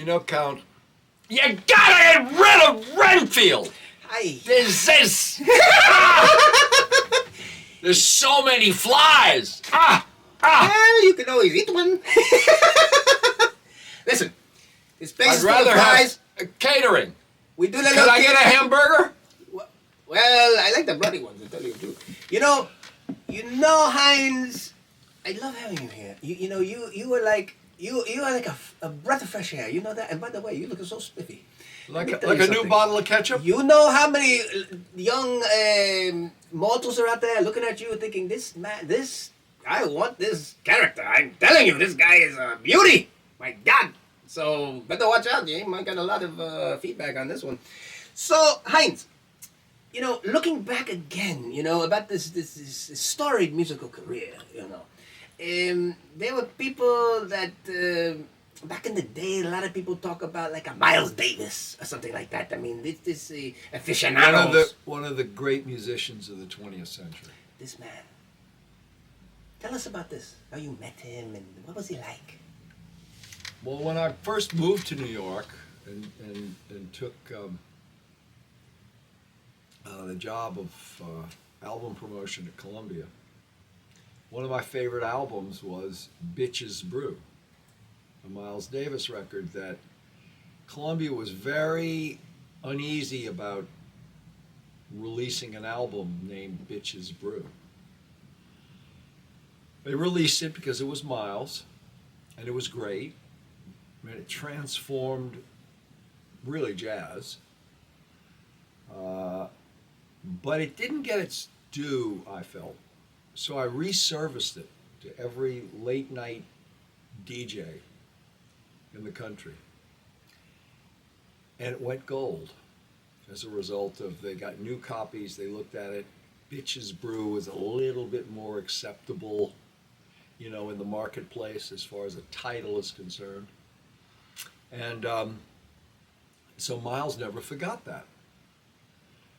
You know, Count, you gotta get rid of Renfield. There's so many flies. Well, you can always eat one. Listen, this place is full of flies. Catering. We do Can I get a hamburger? Well, I like the bloody ones, to tell you the truth. You know, Heinz, I love having you here. You are like a breath of fresh air. You know that? And by the way, you're looking so spiffy. Like a new bottle of ketchup? You know how many young mortals are out there looking at you thinking, I want this character. I'm telling you, this guy is a beauty. My God. So better watch out. You might get a lot of feedback on this one. So, Heinz, looking back again, about this storied musical career, there were people that, back in the day, a lot of people talk about like a Miles Davis or something like that. I mean, this aficionados. One of the great musicians of the 20th century. This man. Tell us about this. How you met him and what was he like? Well, when I first moved to New York and took the job of album promotion at Columbia, one of my favorite albums was Bitches Brew, a Miles Davis record that Columbia was very uneasy about releasing an album named Bitches Brew. They released it because it was Miles, and it was great. I mean, it transformed really jazz. But it didn't get its due, I felt. So I resurfaced it to every late night DJ in the country. And it went gold as a result of, they got new copies, they looked at it. Bitches Brew was a little bit more acceptable, in the marketplace as far as a title is concerned. And so Miles never forgot that.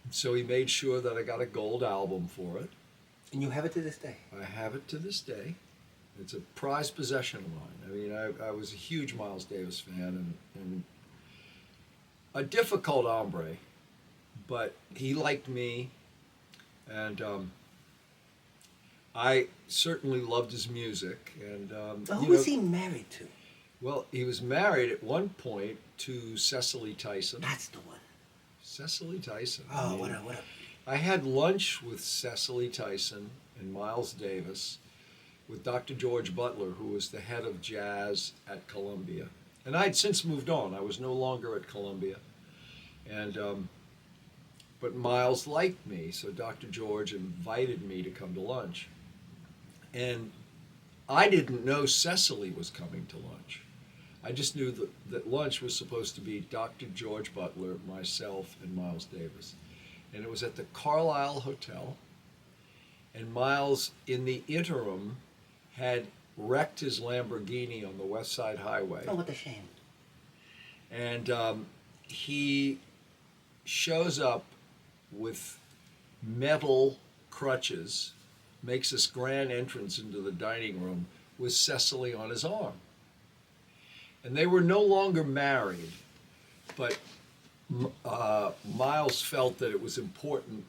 So he made sure that I got a gold album for it. And you have it to this day? I have it to this day. It's a prized possession of mine. I mean, I was a huge Miles Davis fan and a difficult hombre, but he liked me, and I certainly loved his music. And who was he married to? Well, he was married at one point to Cecily Tyson. That's the one. Cecily Tyson. Oh, what a. I had lunch with Cecily Tyson and Miles Davis with Dr. George Butler, who was the head of jazz at Columbia. And I'd since moved on. I was no longer at Columbia. And but Miles liked me, so Dr. George invited me to come to lunch. And I didn't know Cecily was coming to lunch. I just knew that lunch was supposed to be Dr. George Butler, myself, and Miles Davis. And it was at the Carlisle Hotel. And Miles, in the interim, had wrecked his Lamborghini on the West Side Highway. Oh, what a shame. And he shows up with metal crutches, makes this grand entrance into the dining room with Cecily on his arm. And they were no longer married, but Miles felt that it was important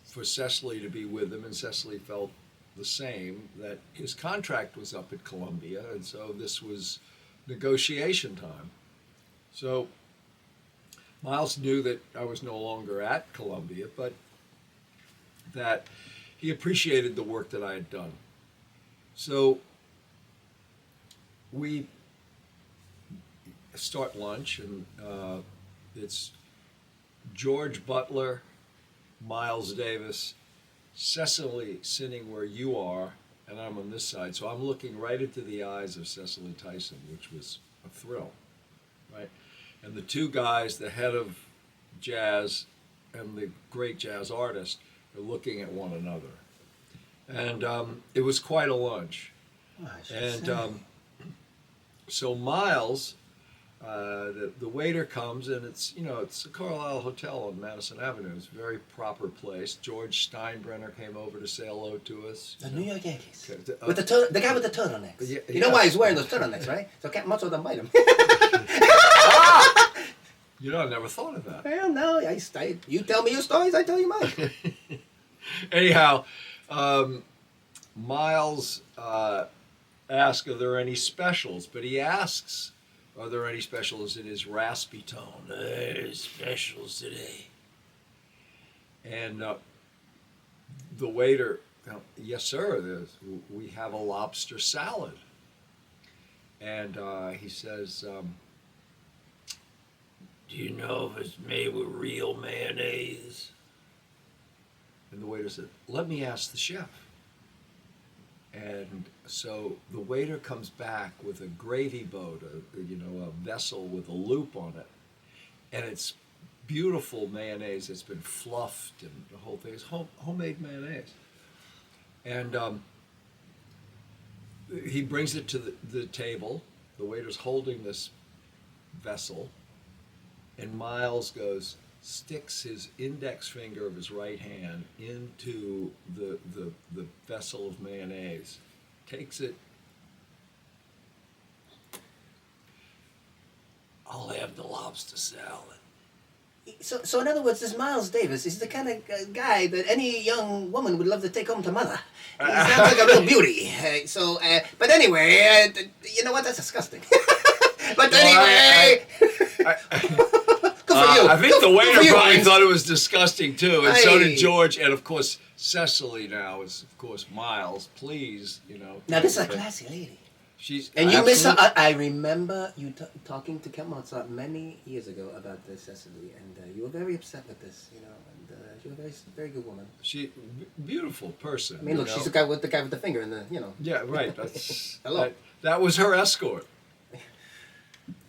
for Cecily to be with him, and Cecily felt the same, that his contract was up at Columbia, and so this was negotiation time. So Miles knew that I was no longer at Columbia, but that he appreciated the work that I had done. So we start lunch, and it's George Butler, Miles Davis, Cecily sitting where you are, and I'm on this side. So I'm looking right into the eyes of Cecily Tyson, which was a thrill, right? And the two guys, the head of jazz and the great jazz artist, are looking at one another. And it was quite a lunch. So Miles, the waiter comes, and it's a Carlisle Hotel on Madison Avenue. It's a very proper place. George Steinbrenner came over to say hello to us. The New York Yankees. With the guy with the turtlenex. Yeah, you know why he's wearing those turtlenex, right? So Captain Muscle doesn't bite him. You know, I never thought of that. Well, no, you tell me your stories, I tell you mine. Anyhow, Miles asks, "Are there any specials?" But he asks, "Are there any specials?" in his raspy tone. There's specials today. And the waiter, "Yes, sir. We have a lobster salad." And he says, "Do you know if it's made with real mayonnaise?" And the waiter said, "Let me ask the chef." And so the waiter comes back with a gravy boat, a vessel with a loop on it, and it's beautiful mayonnaise that's been fluffed, and the whole thing is homemade mayonnaise. And he brings it to the table. The waiter's holding this vessel, and Miles sticks his index finger of his right hand into the vessel of mayonnaise, takes it. "I'll have the lobster salad." So in other words, this Miles Davis is the kind of guy that any young woman would love to take home to mother. He sounds like a real beauty. But anyway, you know what? That's disgusting. But anyway. Good for you. I think the waiter probably Heinz. thought it was disgusting too, and so Aye. did George, and of course Cecily now is of course Miles. Please, Now this is a classy lady. She's And you miss her. absolute- I remember you talking to Count Mozart many years ago about this, Cecily, and you were very upset with this, and she was a very, very good woman. Beautiful person. I mean, look, she's the guy with the finger in the. Yeah, right. That's Hello. that was her escort.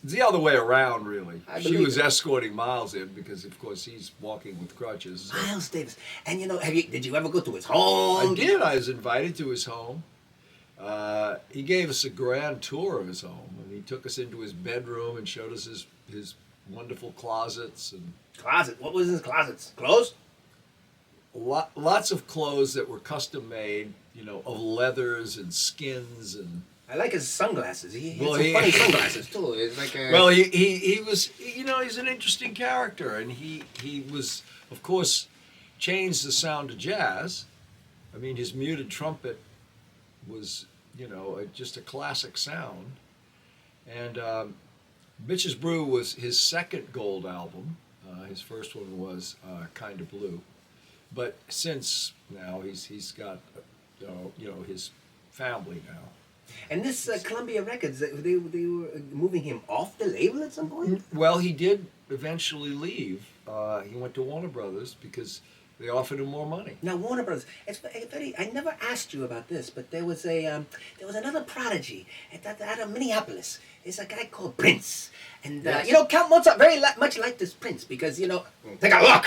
It's the other way around, really. I She believe was it. escorting Miles in because, of course, he's walking with crutches. So. Miles Davis. And did you ever go to his home? I did. I was invited to his home. He gave us a grand tour of his home, and he took us into his bedroom and showed us his wonderful closets and Closet. What was in his closets? Clothes? lots of clothes that were custom made, of leathers and skins and. I like his sunglasses. He had Well, some he- funny sunglasses too. It's like Well, he was, he's an interesting character, and he was, of course, changed the sound of jazz. I mean, his muted trumpet was, just a classic sound. And Bitch's Brew was his second gold album. His first one was Kind of Blue. But since now he's got, his family now. And this Columbia Records, they were moving him off the label at some point? Well, he did eventually leave. He went to Warner Brothers because they offered him more money. Now Warner Brothers, it's very. I never asked you about this, but there was another prodigy out of Minneapolis. It's a guy called Prince, and Yes. Count Mozart very much like this Prince because take a look.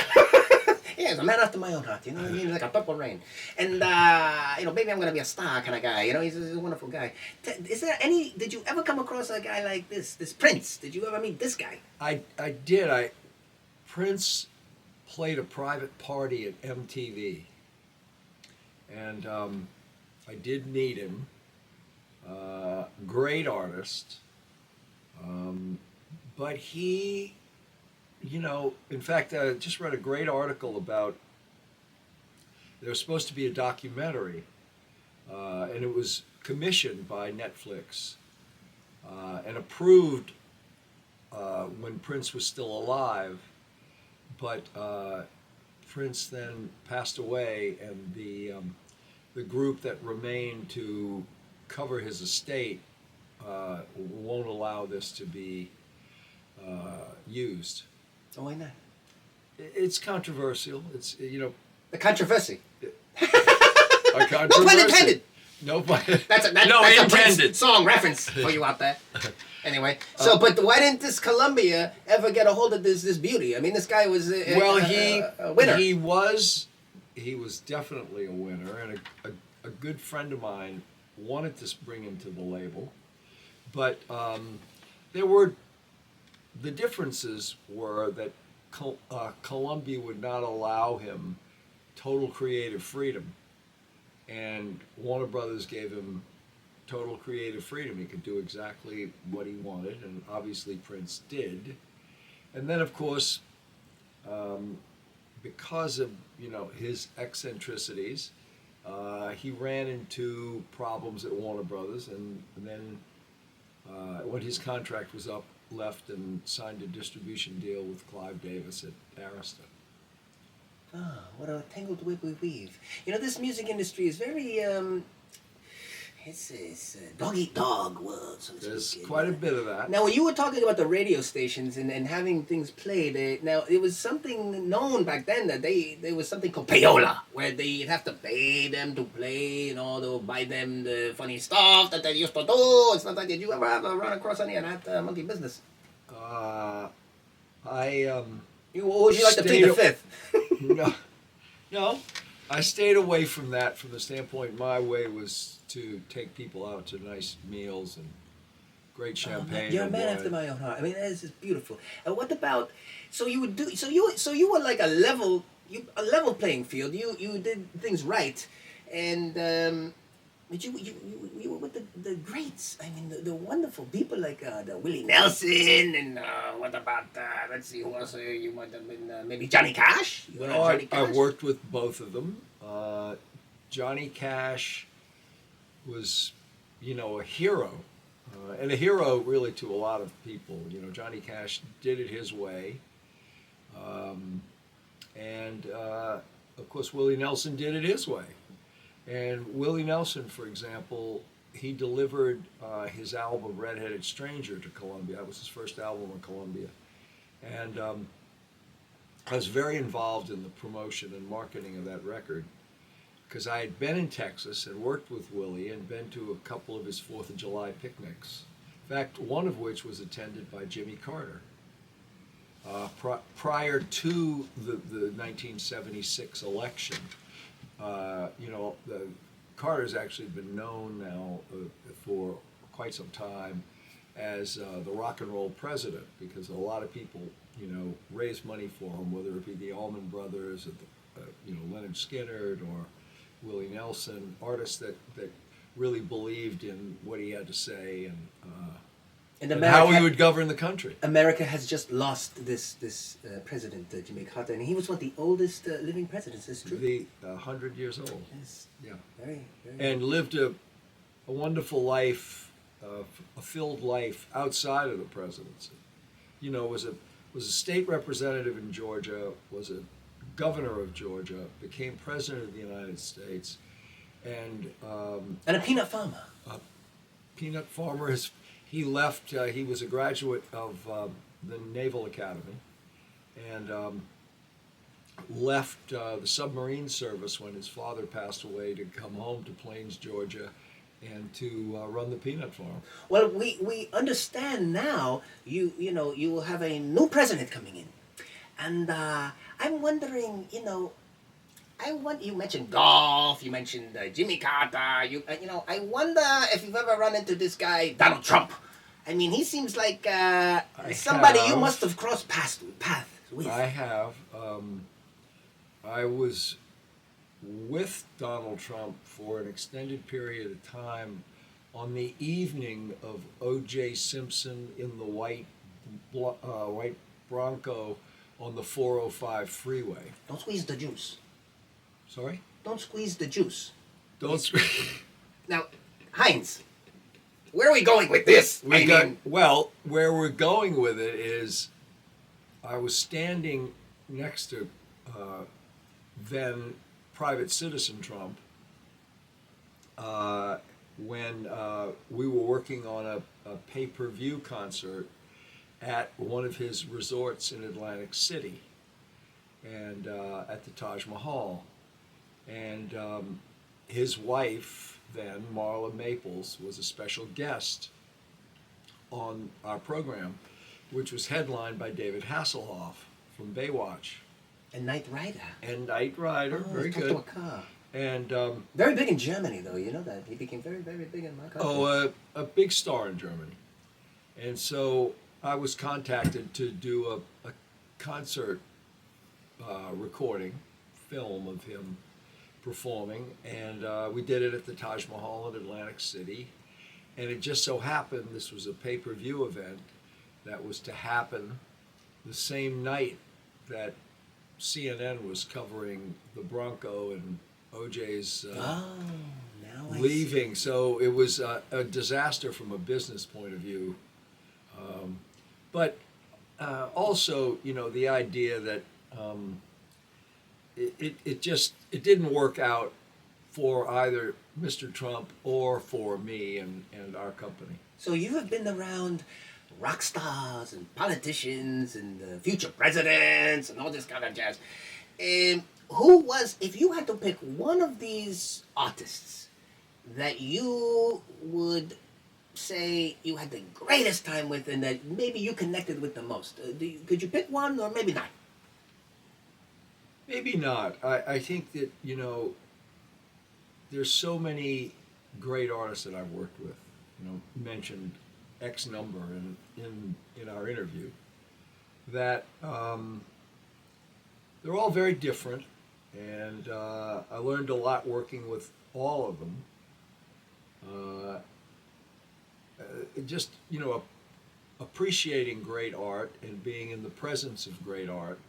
Yeah, he's a man after my own heart. You know what I mean? Like a purple rain, and maybe I'm gonna be a star kind of guy. He's a wonderful guy. Is there any? Did you ever come across a guy like this Prince? Did you ever meet this guy? I did. Prince played a private party at MTV, and I did meet him. Great artist, but he, in fact, I just read a great article about. There was supposed to be a documentary, and it was commissioned by Netflix and approved when Prince was still alive. But Prince then passed away, and the group that remained to cover his estate won't allow this to be used. Oh, why not? It's controversial. It's The controversy. a No controversy. pun intended. No pun. That's a intended. Prince song reference for you out there. Anyway, but why didn't this Columbia ever get a hold of this beauty? I mean, this guy was a winner. He was definitely a winner, and a good friend of mine wanted to bring him to the label, but the differences were that Columbia would not allow him total creative freedom, and Warner Brothers gave him total creative freedom. He could do exactly what he wanted, and obviously Prince did. And then, of course, because of his eccentricities, he ran into problems at Warner Brothers, and then when his contract was up, left and signed a distribution deal with Clive Davis at Arista. Ah, what a tangled web we weave. This music industry is very, it's a dog-eat-dog world, so to There's speak. quite a bit of that. Now, when you were talking about the radio stations and having things played, now, it was something known back then that there was something called payola, where they'd have to pay them to play, to buy them the funny stuff that they used to do and stuff like that. Did you ever have run across any of that monkey business? Or would you like to plead the fifth? No, I stayed away from that from the standpoint my way was to take people out to nice meals and great champagne. You're a man after my own heart. I mean, this is beautiful. And what about? So you would do. So you were like a level playing field. You did things right, and but you were with the greats. I mean, the wonderful people like the Willie Nelson and what about let's see who else you might have been maybe Johnny Cash. I worked with both of them. Johnny Cash was, a hero, and a hero really to a lot of people. Johnny Cash did it his way, and of course Willie Nelson did it his way. And Willie Nelson, for example, he delivered his album Red-Headed Stranger to Columbia. That was his first album on Columbia. And I was very involved in the promotion and marketing of that record because I had been in Texas and worked with Willie and been to a couple of his 4th of July picnics. In fact, one of which was attended by Jimmy Carter. Prior to the 1976 election, the Carter's actually been known now for quite some time as the rock and roll president because a lot of people, raised money for him, whether it be the Allman Brothers or Leonard Skinner or Willie Nelson, artists that really believed in what he had to say and how he would govern the country. America has just lost this president, Jimmy Carter, and he was the oldest living president. Is true? 100 years old. Yes. Yeah. Very, very. And lived a wonderful life, a filled life outside of the presidency. Was a state representative in Georgia, was a governor of Georgia, became president of the United States, and a peanut farmer. A peanut farmer. He left. He was a graduate of the Naval Academy, and left the submarine service when his father passed away to come home to Plains, Georgia, and to run the peanut farm. Well, we understand now. You will have a new president coming in, and I'm wondering. You mentioned golf. You mentioned Jimmy Carter. I wonder if you've ever run into this guy Donald Trump. I mean, he seems like somebody you must have crossed paths with. I have. I was with Donald Trump for an extended period of time on the evening of O.J. Simpson in the white Bronco on the 405 freeway. Don't squeeze the juice. Sorry? Don't squeeze the juice. Don't squeeze. Now, Heinz, where are we going with this? Well, where we're going with it is I was standing next to then Private Citizen Trump when we were working on a pay-per-view concert at one of his resorts in Atlantic City and at the Taj Mahal. And his wife then, Marla Maples, was a special guest on our program, which was headlined by David Hasselhoff from Baywatch. And Knight Rider. Very good. To a car. And very big in Germany, though. You know that he became very, very big in my country. Oh, a big star in Germany. And so I was contacted to do a concert recording film of him performing, and we did it at the Taj Mahal in Atlantic City. And it just so happened this was a pay-per-view event that was to happen the same night that CNN was covering the Bronco and OJ's Oh, now I leaving. see. So it was a disaster from a business point of view. But also, the idea that it didn't work out for either Mr. Trump or for me and our company. So you have been around rock stars and politicians and future presidents and all this kind of jazz. Who was, if you had to pick one of these artists that you would say you had the greatest time with and that maybe you connected with the most, could you pick one or maybe not? Maybe not. I think that, there's so many great artists that I've worked with. Mentioned X number in our interview, that they're all very different, and I learned a lot working with all of them. Just appreciating great art and being in the presence of great art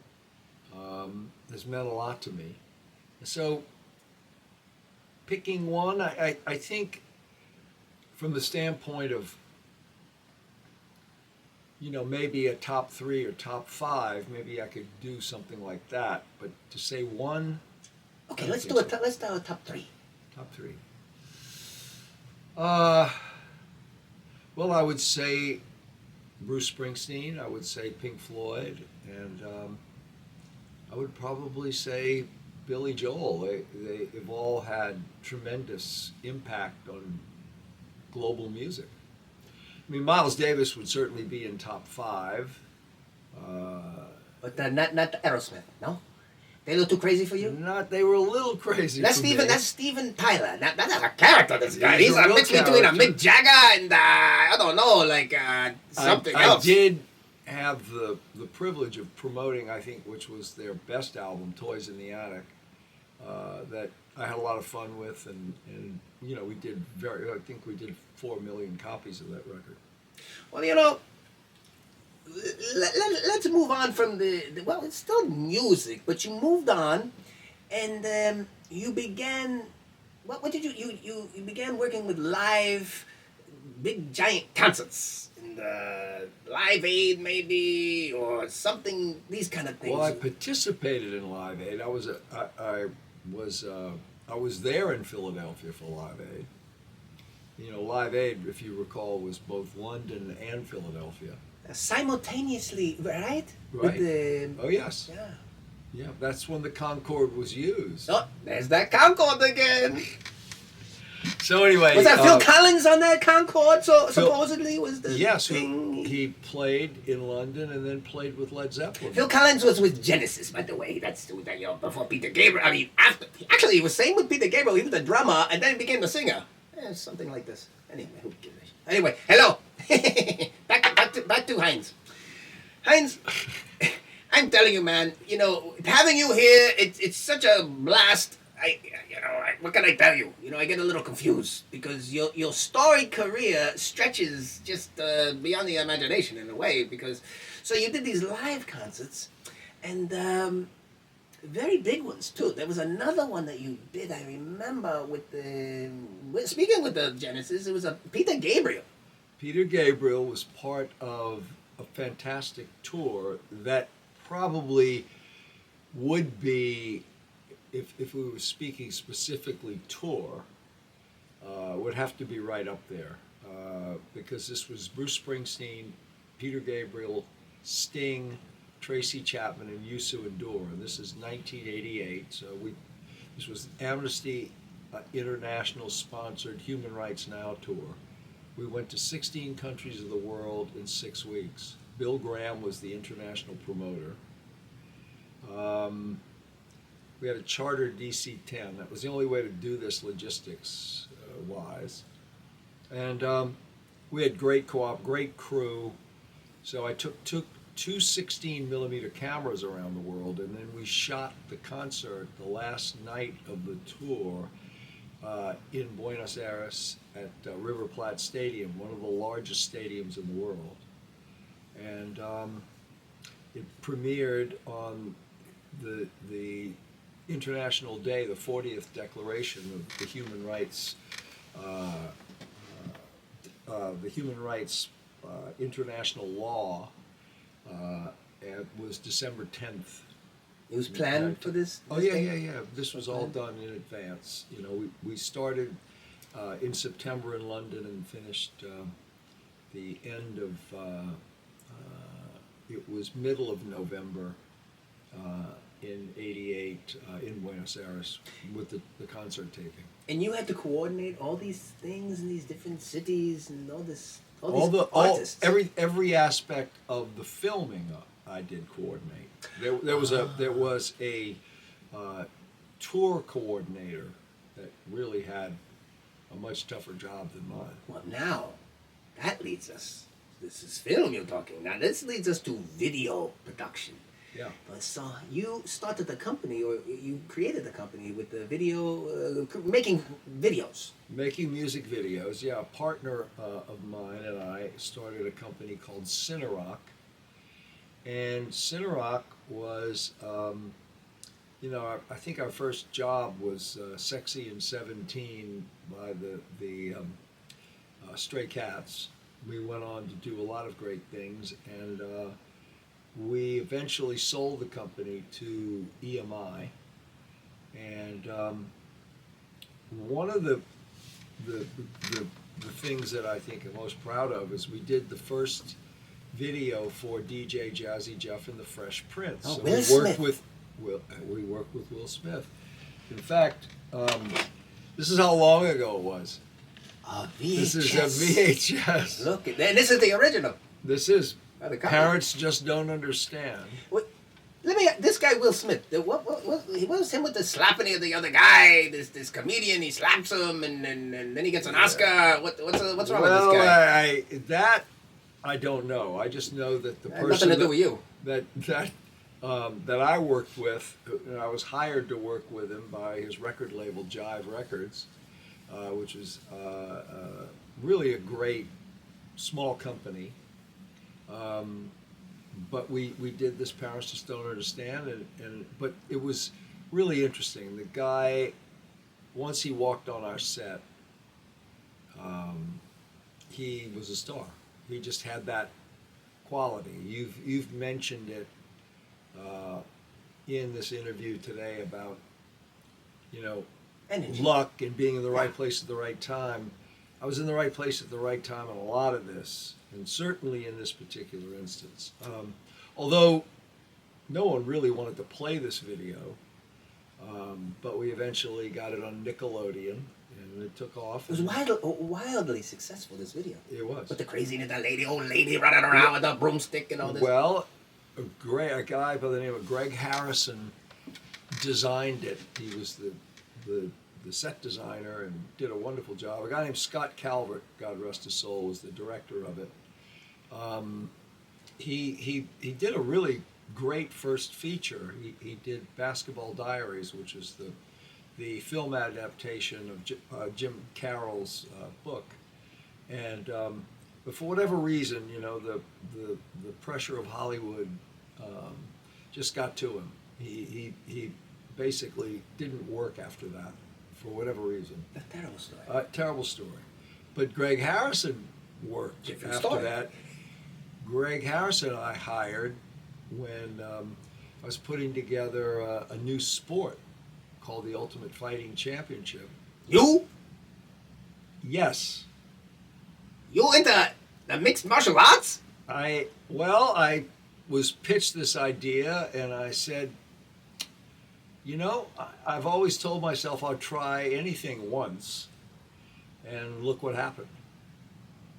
has meant a lot to me. So picking one, I think from the standpoint of maybe a top 3 or top 5, maybe I could do something like that. But to say one, Okay, I let's think do so. let's do a top 3. Top 3. Uh, well, I would say Bruce Springsteen. I would say Pink Floyd, and I would probably say Billy Joel. They've all had tremendous impact on global music. I mean, Miles Davis would certainly be in top 5. But not Aerosmith, no? They a little too crazy for you? They were a little crazy. That's for me. Steven. That's Steven Tyler. That's a character. This guy. He's He's a a real mix between a character. Mick Jagger and I don't know, like something I else. did have the privilege of promoting, I think, which was their best album, Toys in the Attic, that I had a lot of fun with, and we did I think we did 4 million copies of that record. Well, let's move on from well, it's still music, but you moved on, and you began. What did you began working with live, big giant concerts, and Live Aid maybe or something. These kind of things. Well, I participated in Live Aid. I was there in Philadelphia for Live Aid. Live Aid, if you recall, was both London and Philadelphia. Simultaneously, right? Right. With the, Oh yes. yeah. Yeah, that's when the Concorde was used. Oh, there's that Concorde again. So anyway, Was that Phil Collins on that Concorde? So Phil- supposedly was the yes, thing. he played in London and then played with Led Zeppelin. Phil Collins was with Genesis, by the way. That's before Peter Gabriel. I mean, after actually, he was same with Peter Gabriel. He was the drummer, and then he became the singer. Something like this. Anyway, who gives a shit? Anyway, hello. back to Heinz. Heinz, I'm telling you, man. Having you here, it's such a blast. What can I tell you? I get a little confused because your storied career stretches just beyond the imagination in a way. So you did these live concerts, and very big ones too. There was another one that you did. I remember speaking with the Genesis. It was a Peter Gabriel. Peter Gabriel was part of a fantastic tour that probably would be, if we were speaking specifically tour, would have to be right up there, because this was Bruce Springsteen, Peter Gabriel, Sting, Tracy Chapman, and Youssou N'Dour, and this is 1988. So this was Amnesty International sponsored Human Rights Now tour. We went to 16 countries of the world in 6 weeks. Bill Graham was the international promoter. We had a charter DC-10. That was the only way to do this logistics wise. And we had great co-op, great crew. So I took two 16 millimeter cameras around the world, and then we shot the concert the last night of the tour in Buenos Aires at River Plate Stadium, one of the largest stadiums in the world. And it premiered on the International Day, the 40th Declaration of the Human Rights, the Human Rights International Law. It was December 10th. It was planned for this? Oh yeah, yeah, yeah. This was all done in advance. You know, we started in September in London and finished the end of. It was middle of November in '88 in Buenos Aires with the concert taping. And you had to coordinate all these things in these different cities and all this. Artists. Every aspect of the filming I did coordinate. There was a tour coordinator that really had a much tougher job than mine. Well, now that leads us. This is film you're talking. Now this leads us to video production. Yeah. So you started the company, or you created the company with the video, making videos. Making music videos, yeah. A partner of mine and I started a company called Cinerock. And Cinerock was, I think our first job was Sexy and 17 by the Stray Cats. We went on to do a lot of great things, and we eventually sold the company to EMI. And one of the things that I think I'm most proud of is we did the first video for DJ Jazzy Jeff and the Fresh Prince. Oh, so Will we worked Smith. with Will Smith. In fact, this is how long ago it was. A VHS. This is a VHS. Look, and this is the original. This is By the company. Parents Just Don't Understand. What? This guy Will Smith. What was him with the slapping of the other guy? This comedian, he slaps him, and then he gets an Oscar. What's wrong with this guy? I don't know. I just know that the person Nothing to do with you. that I worked with, I was hired to work with him by his record label Jive Records, which was really a great small company. But we did this Parents Just Don't Understand, but it was really interesting. The guy, once he walked on our set, he was a star. He just had that quality. You've mentioned it in this interview today about Energy. luck and being in the right place at the right time. I was in the right place at the right time in a lot of this, and certainly in this particular instance. Although no one really wanted to play this video, but we eventually got it on Nickelodeon, and it took off. It was wildly successful, this video. It was. With the craziness, old lady running around with a broomstick and all this. Well, a guy by the name of Greg Harrison designed it. He was the set designer and did a wonderful job. A guy named Scott Calvert, God rest his soul, was the director of it. He did a really great first feature. He did Basketball Diaries, which is the film adaptation of Jim Carroll's book. And but for whatever reason, the pressure of Hollywood just got to him. He basically didn't work after that for whatever reason. A terrible story. Terrible story. But Greg Harrison worked Different after story. that. Greg Harrison I hired when I was putting together a new sport called the Ultimate Fighting Championship. You? Yes. You into the mixed martial arts? I was pitched this idea, and I said, I've always told myself I'll try anything once, and look what happened.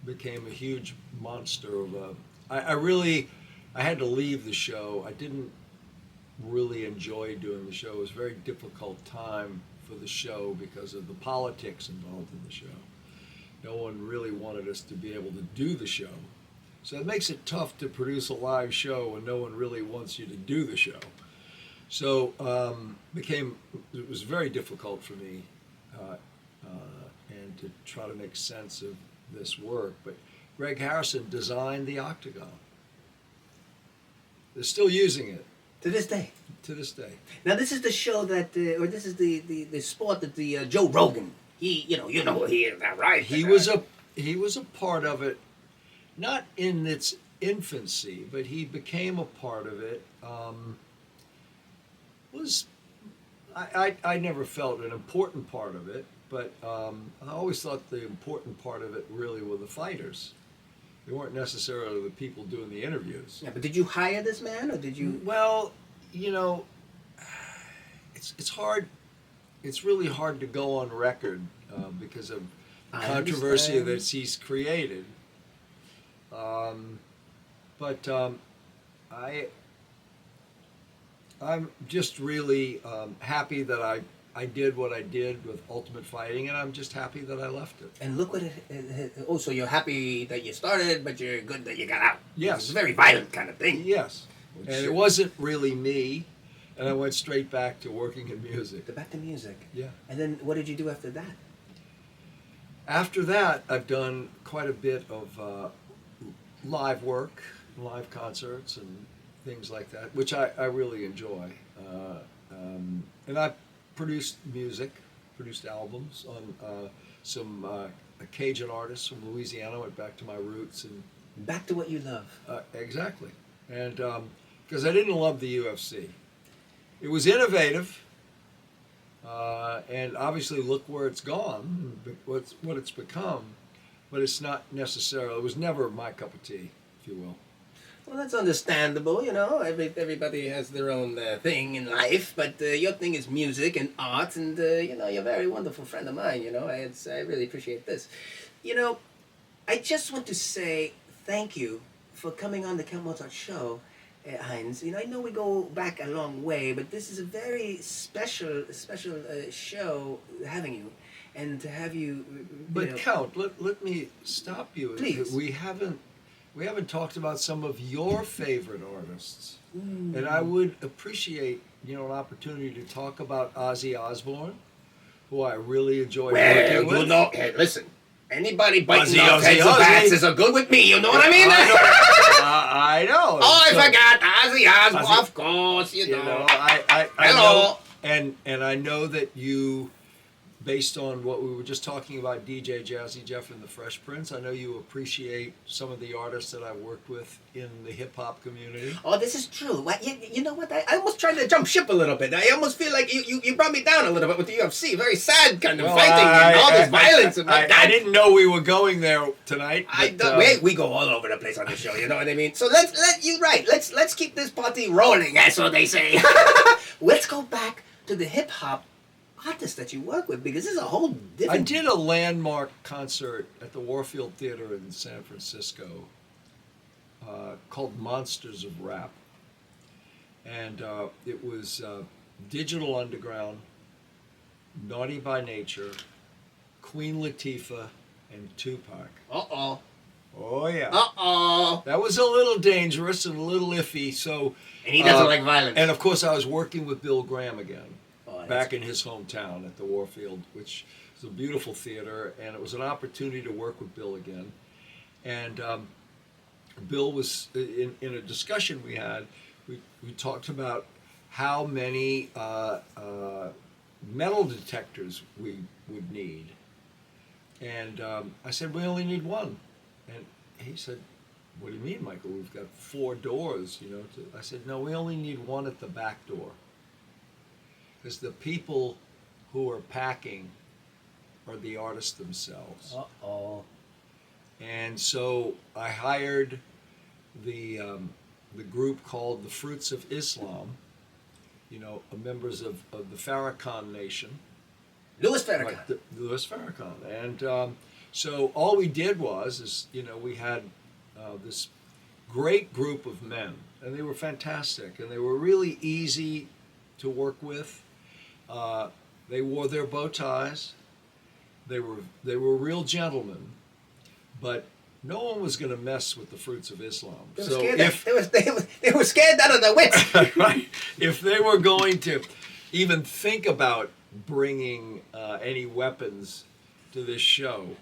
Became a huge monster of a. I had to leave the show. I didn't really enjoy doing the show. It was a very difficult time for the show because of the politics involved in the show. No one really wanted us to be able to do the show. So it makes it tough to produce a live show when no one really wants you to do the show. So it was very difficult for me and to try to make sense of this work. But Greg Harrison designed the octagon. They're still using it To this day. to this day. Now this is the show that, or this is the sport that the Joe Rogan. He, you know he is that right? He was a part of it, not in its infancy, but he became a part of it. I never felt an important part of it, but I always thought the important part of it really were the fighters. They weren't necessarily the people doing the interviews. Yeah, but did you hire this man, or did you? Well, it's hard. It's really hard to go on record because of the controversy that he's created. But I'm just really happy that I did what I did with Ultimate Fighting, and I'm just happy that I left it. And look what it also, you're happy that you started, but you're good that you got out. Yes. It's a very violent kind of thing. Yes. And it wasn't really me, and I went straight back to working in music. Back to music. Yeah. And then what did you do after that? After that, I've done quite a bit of live work, live concerts, and things like that, which I really enjoy. And I produced music, produced albums on some Cajun artists from Louisiana. Went back to my roots and Back to what you love. exactly. And because I didn't love the UFC, it was innovative, and obviously look where it's gone, what it's become. But it's not necessarily. It was never my cup of tea, if you will. Well, that's understandable, everybody has their own thing in life, but your thing is music and art, and, you're a very wonderful friend of mine, I really appreciate this. I just want to say thank you for coming on the Count Mozart show, Heinz. I know we go back a long way, but this is a very special show having you, and to have you, But Count, let me stop you. Please. We haven't talked about some of your favorite artists, and I would appreciate an opportunity to talk about Ozzy Osbourne, who I really enjoy working with. Hey, listen, anybody biting Ozzy, off heads Ozzy, of bats Ozzy. is a good with me, you know what I mean? I know. Oh, I So, forgot Ozzy Osbourne, Ozzy, of course, I Hello. know, and I know that you, based on what we were just talking about, DJ Jazzy Jeff and the Fresh Prince, I know you appreciate some of the artists that I worked with in the hip hop community. Oh, this is true. You know what? I almost tried to jump ship a little bit. I almost feel like you brought me down a little bit with the UFC. Very sad kind of fighting and all this violence. I didn't know we were going there tonight. We go all over the place on the show. You know what I mean? So let's keep this party rolling. That's what they say. Let's go back to the hip hop artists that you work with, because this is a whole different. I did a landmark concert at the Warfield Theater in San Francisco called Monsters of Rap. And it was Digital Underground, Naughty by Nature, Queen Latifah, and Tupac. Uh-oh. Oh, yeah. Uh-oh. That was a little dangerous and a little iffy, so... And he doesn't like violence. And, of course, I was working with Bill Graham again. Back That's in his hometown at the Warfield, which is a beautiful theater, and it was an opportunity to work with Bill again. And Bill was, in a discussion we had, we talked about how many metal detectors we would need. And I said, we only need one. And he said, what do you mean, Michael? We've got 4 doors, I said, no, we only need one at the back door. Because the people who are packing are the artists themselves. Uh-oh. And so I hired the group called the Fruits of Islam, members of the Farrakhan Nation. Louis Farrakhan. Louis Farrakhan. And so all we did was we had this great group of men, and they were fantastic, and they were really easy to work with. They wore their bow ties. They were real gentlemen, but no one was going to mess with the Fruits of Islam. They were scared out of their wits. Right, if they were going to even think about bringing any weapons to this show,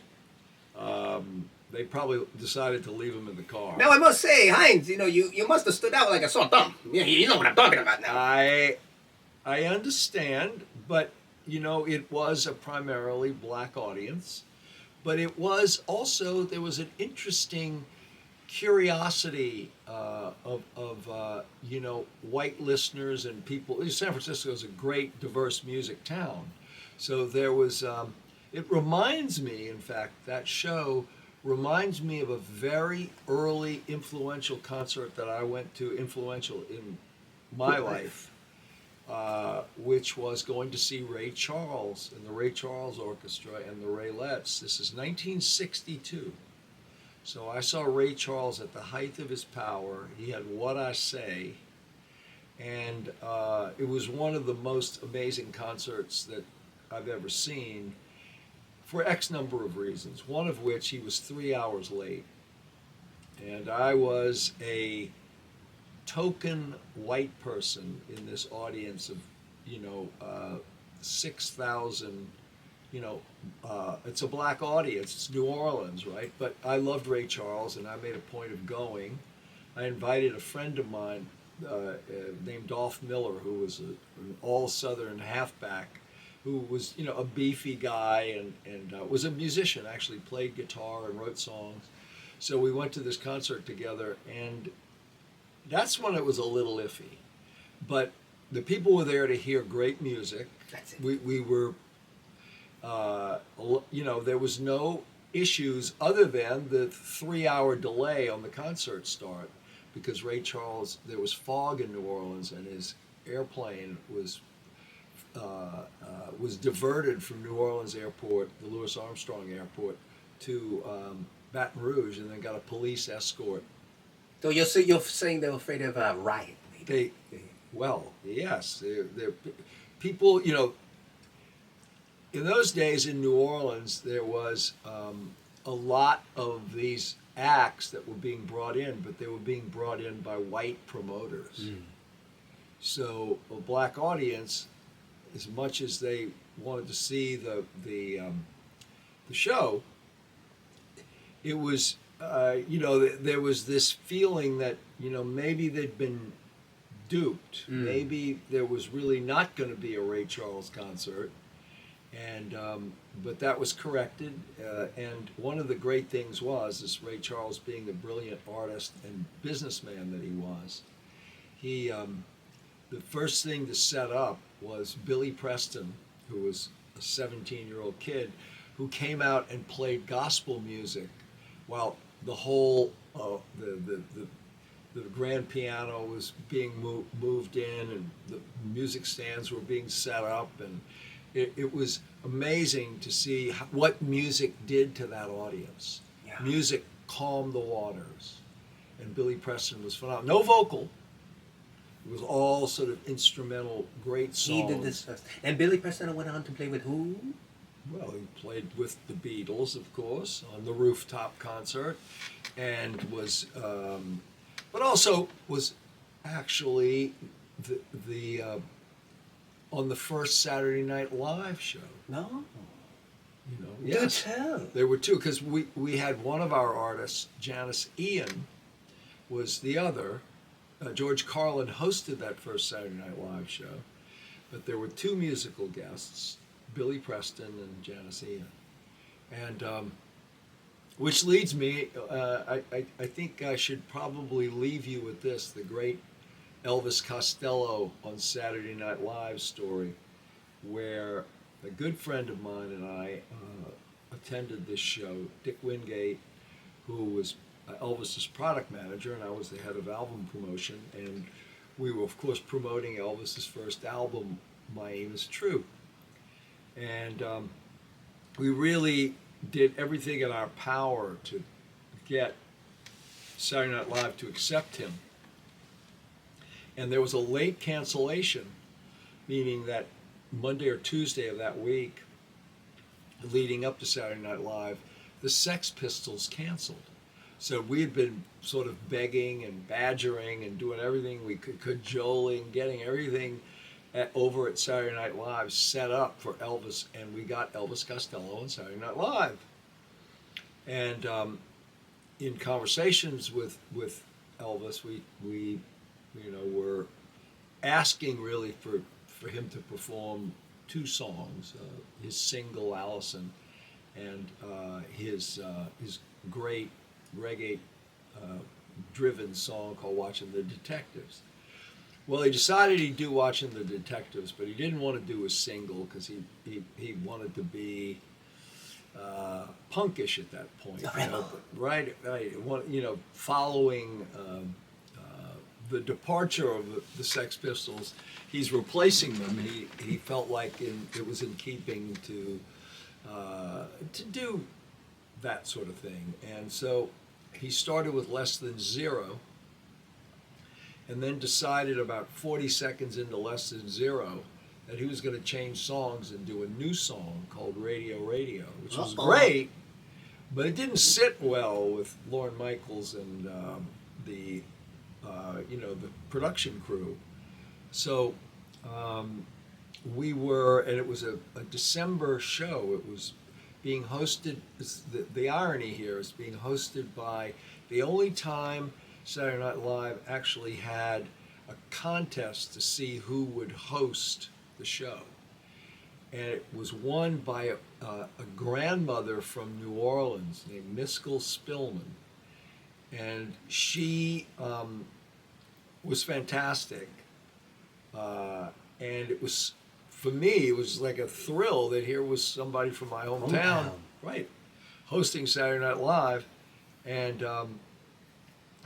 they probably decided to leave him in the car. Now I must say, Heinz, you must have stood out like a sore thumb. You know what I'm talking about now. I understand, but it was a primarily black audience, but it was also there was an interesting curiosity of white listeners and people. San Francisco is a great diverse music town, so there was. It reminds me, in fact, that show reminds me of a very early influential concert that I went to, influential in my life, which was going to see Ray Charles and the Ray Charles Orchestra and the Raylettes. This is 1962. So I saw Ray Charles at the height of his power. He had What I Say, and it was one of the most amazing concerts that I've ever seen for X number of reasons, one of which he was 3 hours late. And I was a token white person in this audience of, 6,000, it's a black audience, it's New Orleans, right? But I loved Ray Charles and I made a point of going. I invited a friend of mine named Dolph Miller, who was an all-Southern halfback, who was, a beefy guy and was a musician, actually played guitar and wrote songs. So we went to this concert together, and that's when it was a little iffy. But the people were there to hear great music. That's it. We were, there was no issues other than the 3-hour delay on the concert start, because Ray Charles, there was fog in New Orleans, and his airplane was diverted from New Orleans Airport, the Louis Armstrong Airport, to Baton Rouge, and then got a police escort. So you're saying they were afraid of a riot? Well, yes, they're people. In those days in New Orleans, there was a lot of these acts that were being brought in, but they were being brought in by white promoters. Mm. So a black audience, as much as they wanted to see the show, it was there was this feeling that maybe they'd been duped. Mm. Maybe there was really not going to be a Ray Charles concert, and but that was corrected. And one of the great things was this Ray Charles, being the brilliant artist and businessman that he was, he the first thing to set up was Billy Preston, who was a 17-year-old kid who came out and played gospel music while the whole the grand piano was being moved in, and the music stands were being set up, and it was amazing to see what music did to that audience. Yeah. Music calmed the waters, and Billy Preston was phenomenal. No vocal. It was all sort of instrumental, great songs. He did this first. And Billy Preston went on to play with who? Well, he played with the Beatles, of course, on the rooftop concert, and was, but also was actually the on the first Saturday Night Live show. No. Yes. Do tell. There were two, because we had one of our artists, Janice Ian, was the other. George Carlin hosted that first Saturday Night Live show, but there were two musical guests, Billy Preston and Janice Ian. And which leads me, I think I should probably leave you with this, the great Elvis Costello on Saturday Night Live story, where a good friend of mine and I attended this show, Dick Wingate, who was Elvis's product manager, and I was the head of album promotion, and we were, of course, promoting Elvis's first album, My Aim Is True. And we really did everything in our power to get Saturday Night Live to accept him. And there was a late cancellation, meaning that Monday or Tuesday of that week, leading up to Saturday Night Live, the Sex Pistols canceled. So we had been sort of begging and badgering and doing everything we could, cajoling, getting everything over at Saturday Night Live set up for Elvis, and we got Elvis Costello on Saturday Night Live. And in conversations with Elvis, we were asking really for him to perform two songs, his single Allison, and his great reggae driven song called Watching the Detectives. Well, he decided he'd do Watching the Detectives, but he didn't want to do a single because he wanted to be punkish at that point. Right. Following the departure of the Sex Pistols, he's replacing them. He felt like it was in keeping to do that sort of thing, and so he started with Less Than Zero, and then decided about 40 seconds into Less Than Zero that he was going to change songs and do a new song called Radio Radio, which was great, but it didn't sit well with Lorne Michaels and the production crew. So and it was a December show. It was being hosted, the irony here is being hosted by the only time Saturday Night Live actually had a contest to see who would host the show. And it was won by a grandmother from New Orleans named Miskel Spillman. And she was fantastic. And it was, for me, it was like a thrill that here was somebody from my hometown, right, hosting Saturday Night Live. And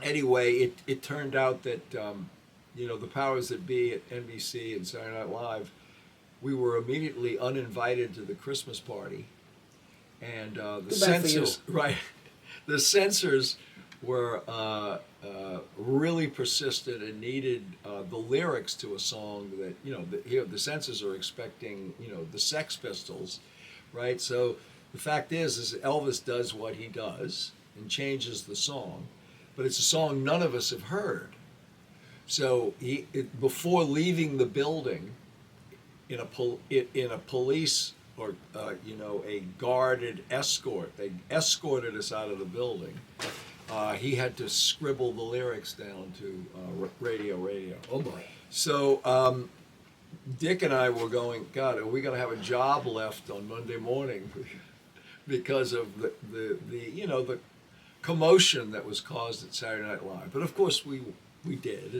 anyway, it turned out that, the powers that be at NBC and Saturday Night Live, we were immediately uninvited to the Christmas party. And the censors, right, the censors were really persistent and needed the lyrics to a song that, the censors are expecting, the Sex Pistols, right? So the fact is Elvis does what he does and changes the song, but it's a song none of us have heard. So before leaving the building, in a police or a guarded escort, they escorted us out of the building. He had to scribble the lyrics down to Radio Radio. Oh boy! So Dick and I were going, God, are we going to have a job left on Monday morning because of the commotion that was caused at Saturday Night Live? But of course we did,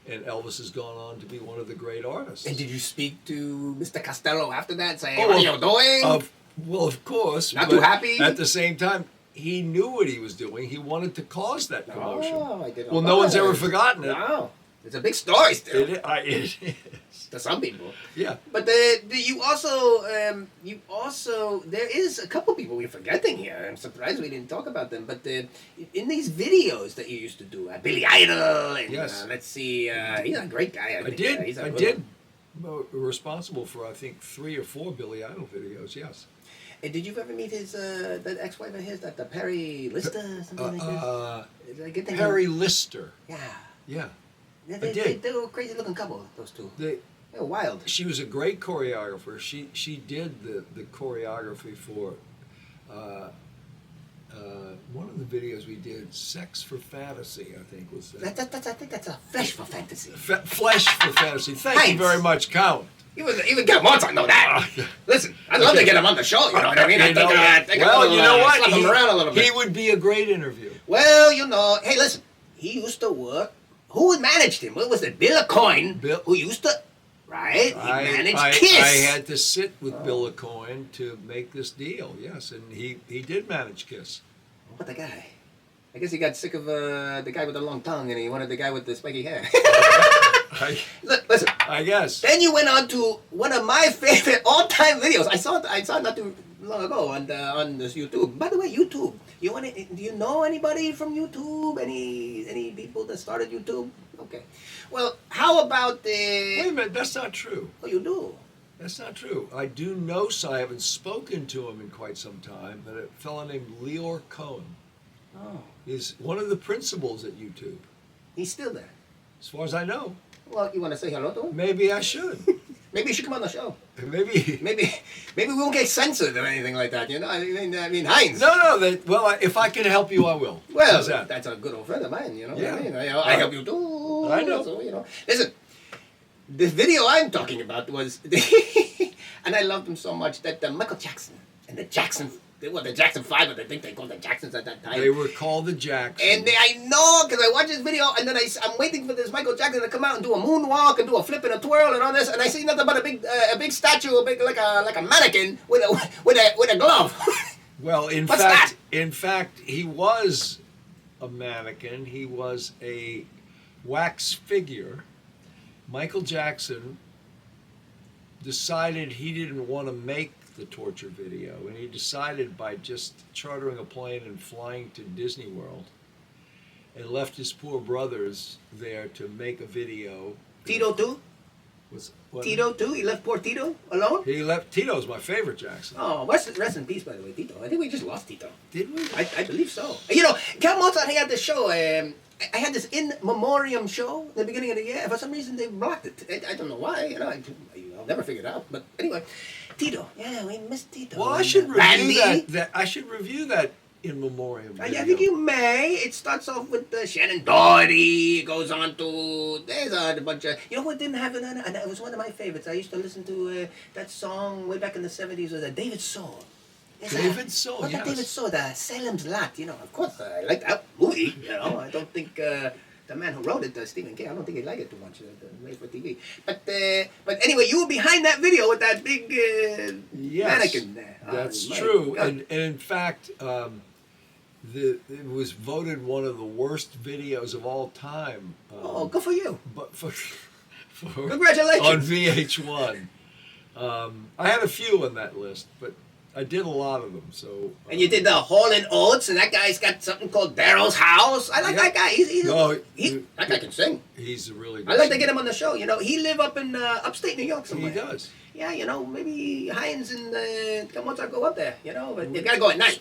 and Elvis has gone on to be one of the great artists. And did you speak to Mr. Costello after that, saying, what are you doing? Well, of course. Not too happy? At the same time, he knew what he was doing. He wanted to cause that commotion. I didn't well, know no one's that. ever forgotten it. No. It's a big story still. It is. To some people. Yeah. But you also, there is a couple people we're forgetting here. I'm surprised we didn't talk about them. But in these videos that you used to do, Billy Idol, and yes. Let's see, he's a great guy. I did. Responsible for, I think, 3 or 4 Billy Idol videos, yes. And did you ever meet his, that ex-wife of his, the Perry Lister, something like that? Perry Lister. Yeah. Yeah. They were a crazy-looking couple, those two. They were wild. She was a great choreographer. She did the choreography for one of the videos we did, Sex for Fantasy, I think was that. I think that's a Flesh for Fantasy. Flesh for Fantasy. Thank you very much, Count. Even Count Mozart know that. Listen, I'd love to get him on the show, you know what I mean? Well, you know what? Slap him around a little bit. He would be a great interview. Well, hey, listen, he used to work. Who managed him? What was it? Bill Aucoin, who used to... Right? He managed Kiss. I had to sit with Bill Aucoin to make this deal, yes, and he did manage Kiss. What the guy? I guess he got sick of the guy with the long tongue, and he wanted the guy with the spiky hair. Listen. I guess. Then you went on to one of my favorite all-time videos. I saw it not too long ago on this YouTube. By the way, YouTube. Do you know anybody from YouTube? Any people that started YouTube? Okay. Well, how about the... Wait a minute, that's not true. Oh, you do? That's not true. I do know, so I haven't spoken to him in quite some time, but a fellow named Leor Cohen is one of the principals at YouTube. He's still there? As far as I know. Well, you want to say hello to him? Maybe I should. Maybe you should come on the show. Maybe. Maybe we won't get censored or anything like that. You know, I mean, Heinz. No. If I can help you, I will. Well, How's that? that's a good old friend of mine. You know Yeah. what I mean? I help you too. I know. So, you know, listen. The video I'm talking about was, and I loved them so much that Michael Jackson and the Jacksons. They were the Jackson 5, but I think they called the Jacksons at that time. They were called the Jacksons. And I know, because I watched this video, and then I'm waiting for this Michael Jackson to come out and do a moonwalk and do a flip and a twirl and all this, and I see nothing but a big statue, like a mannequin with a glove. Well, in fact, he was a mannequin. He was a wax figure. Michael Jackson decided he didn't want to make the torture video, and he decided by just chartering a plane and flying to Disney World and left his poor brothers there to make a video. Tito too? Tito too? He left poor Tito alone? He left. Tito's my favorite Jackson. Oh, rest in peace, by the way, Tito. I think we just lost Tito. Did we? I believe so. You know, Cal Mozart, he had this show, I had this in memoriam show at the beginning of the year. For some reason, they blocked it. I don't know why. You know, I'll never figure it out. But anyway, Tito. Yeah, we missed Tito. Well, I should review that. I should review that in memoriam. I think you may. It starts off with Shannon Doherty. It goes on to there's a bunch of. You know what didn't have it on it? And it was one of my favorites. I used to listen to that song way back in the '70s. Was David Soul. David Soul, yes. yes. David Soul, the Salem's Lot. You know, of course, I like that movie. You know, I don't think the man who wrote it, Stephen King, I don't think he liked it too much. Made for TV. But anyway, you were behind that video with that big mannequin there. That's true. And in fact, it was voted one of the worst videos of all time. Oh, good for you. But for congratulations on VH1. I had a few on that list, but I did a lot of them. So and you did the Hall and Oates, and that guy's got something called Daryl's House. I like that guy. That guy can sing. He's a really good I'd like singer. to get him on the show. You know, he live up in upstate New York somewhere. He does. Yeah, you know, maybe Heinz and Mozart go up there. You know, but you gotta go at night.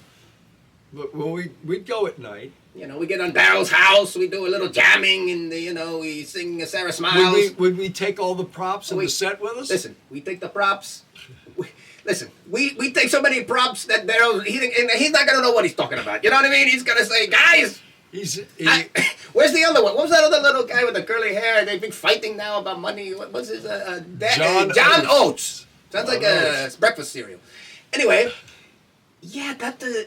Well, we'd go at night. You know, we get on Daryl's house, we do a little jamming, and you know, we sing Sarah Smiles. Would we take all the props and the set with us? Listen, we take the props. We take so many props that Daryl he's not gonna know what he's talking about. You know what I mean? He's gonna say, guys. Where's the other one? What was that other little guy with the curly hair? They've been fighting now about money. What was his John Oates. Sounds like a breakfast cereal. Anyway, yeah,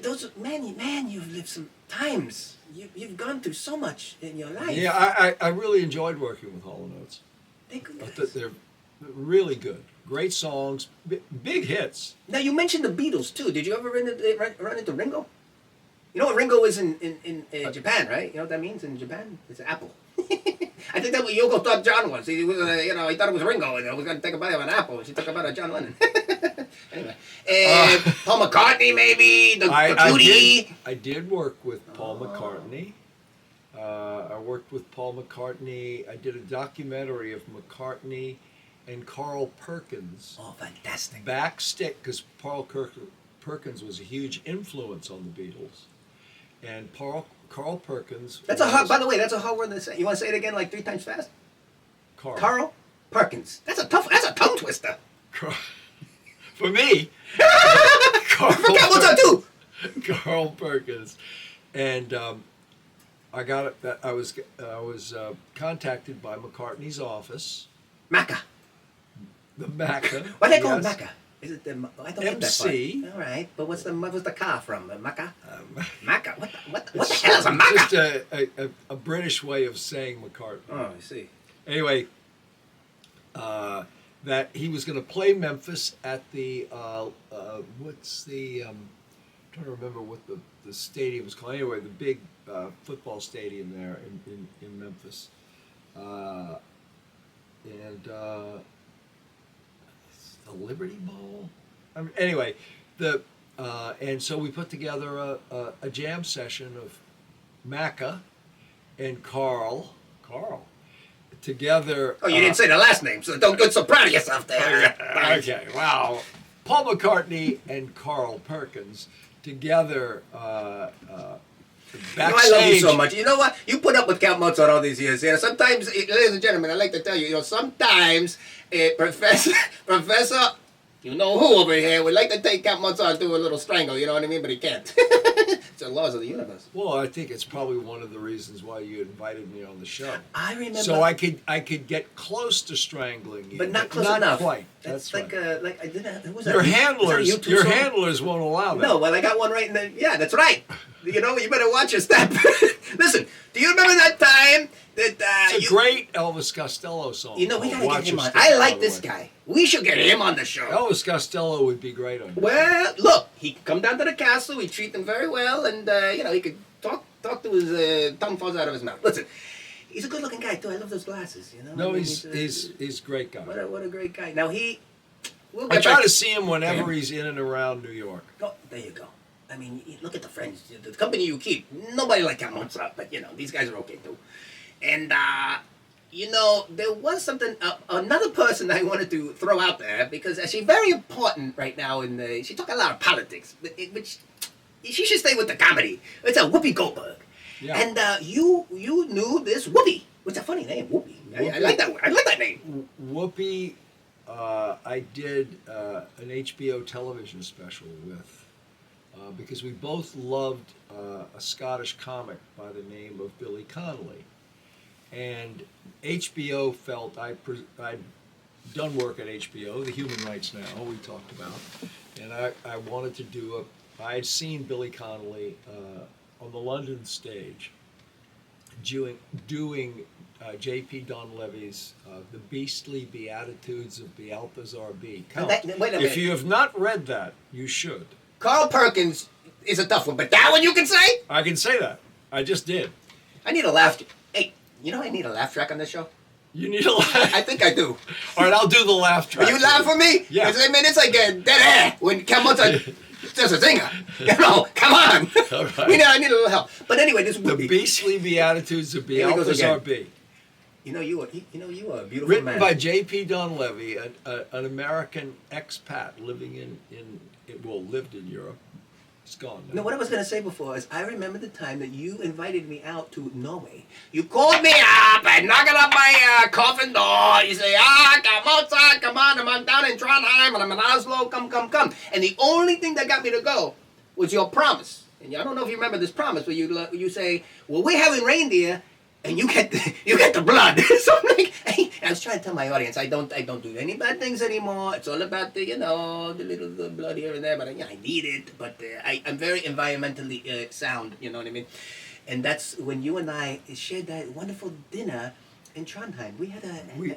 those man, you've lived some times. You've gone through so much in your life. Yeah, I really enjoyed working with Hall & Oates. They're good guys. They're really good. Great songs, big hits. Now you mentioned the Beatles too. Did you ever run into Ringo? You know what Ringo is in Japan, right? You know what that means in Japan? It's an apple. I think that's what Yoko thought John was. He was, he thought it was Ringo, and I was going to take a bite of an apple. She took a bite of John Lennon. Anyway, Paul McCartney, maybe the cutie. I did work with Paul McCartney. I worked with Paul McCartney. I did a documentary of McCartney and Carl Perkins. Oh, fantastic! Backstage, because Perkins was a huge influence on the Beatles, and Carl Perkins. That's a hard. By the way, that's a hard word to say. You want to say it again, like 3 times fast? Carl Perkins. That's a tongue twister. For me. Carl Perkins, and I was contacted by McCartney's office. Macca. The Macca. Why they call it Macca? Is it the I don't MC? That part. All right, but what's the car from? Macca. Macca. What the hell is a Macca? Just a British way of saying McCartney. Oh, I see. Anyway, that he was going to play Memphis at the what's the I'm trying to remember what the stadium was called. Anyway, the big football stadium there in Memphis, and the Liberty Bowl. Anyway, and so we put together a jam session of Macca and Carl together. Oh, you didn't say the last name, so don't get so proud of yourself there. Okay, wow. Paul McCartney and Carl Perkins together I love you so Backstage. much. You know what? You put up with Count Mozart all these years. Sometimes, ladies and gentlemen, I like to tell you, sometimes Professor, you know who over here, would like to take Count Mozart to a little strangle, you know what I mean? But he can't. It's the laws of the universe. Well, I think it's probably one of the reasons why you invited me on the show. I remember. So I could get close to strangling you, but not close not enough. quite. That's right. like I didn't. Who was Your that? handlers, Was that a YouTube your song? handlers won't allow that. No, well, I got one right in the. Yeah, that's right. You know, you better watch your step. Listen, do you remember that time that It's a great Elvis Costello song. You know, we called gotta Watch get him Your on. Step, I by like the this way. guy. We should get him on the show. Elvis Costello would be great on. Well, look, he can come down to the castle. We treat him very well, and he could talk to his tongue falls out of his mouth. Listen, he's a good-looking guy too. I love those glasses. You know. No, I mean, he's a great guy. what a great guy. Now we'll I get try back to see him whenever he's in and around New York. Oh, there you go. I mean, look at the friends, the company you keep. Nobody like Count Mozart, but these guys are okay too. And there was something. Another person I wanted to throw out there because she's very important right now. She talk a lot of politics, which she should stay with the comedy. It's a Whoopi Goldberg. Yeah. And you knew this Whoopi. What's a funny name, Whoopi? I like that. I like that name. Whoopi, I did an HBO television special with because we both loved a Scottish comic by the name of Billy Connolly. And HBO felt I'd done work at HBO, the Human Rights Now we talked about, and I wanted to do I had seen Billy Connolly on the London stage doing J.P. Donlevy's The Beastly Beatitudes of Balthazar B. Count. Wait a minute. If you have not read that, you should. Carl Perkins is a tough one, but that one you can say? I can say that. I just did. I need a laugh. Hey, I need a laugh track on this show. You need a laugh. I think I do. All right, I'll do the laugh track. Will you laugh for me? Yeah. 'Cause, I mean, it's like a dead air when Mozart does a zinger. Come on. All right. I need a little help. But anyway, this The Whoopi. Beastly Beatitudes of Here he goes Balthazar again. B. You are a beautiful Written man. by J.P. Donlevy, an American expat living lived in Europe. He's gone now. No, what I was going to say before is I remember the time that you invited me out to Norway. You called me up and knocking on my coffin door. You say, come Mozart, come on, I'm down in Trondheim and I'm in Oslo, come. And the only thing that got me to go was your promise. And I don't know if you remember this promise where you say, well, we're having reindeer and you get the blood. So I'm like, hey, I was trying to tell my audience, I don't do any bad things anymore. It's all about the little blood here and there. But I need it. But I'm very environmentally sound. You know what I mean? And that's when you and I shared that wonderful dinner in Trondheim. We had a